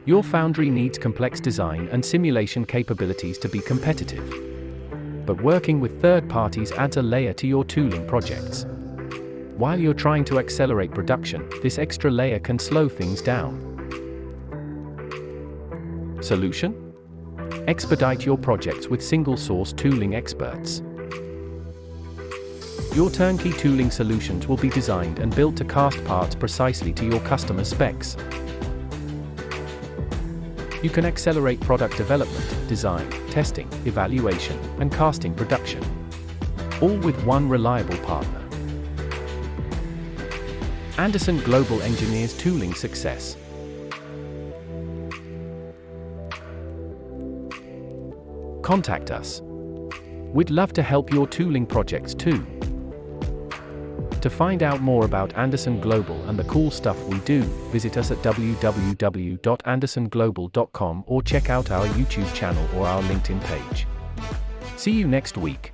Your foundry needs complex design and simulation capabilities to be competitive. But working with third parties adds a layer to your tooling projects. While you're trying to accelerate production, this extra layer can slow things down. Solution? Expedite your projects with single-source tooling experts. Your turnkey tooling solutions will be designed and built to cast parts precisely to your customer specs. You can accelerate product development, design, testing, evaluation, and casting production. All with one reliable partner. Anderson Global engineers tooling success. Contact us. We'd love to help your tooling projects too. To find out more about Anderson Global and the cool stuff we do, visit us at www.andersonglobal.com or check out our YouTube channel or our LinkedIn page. See you next week.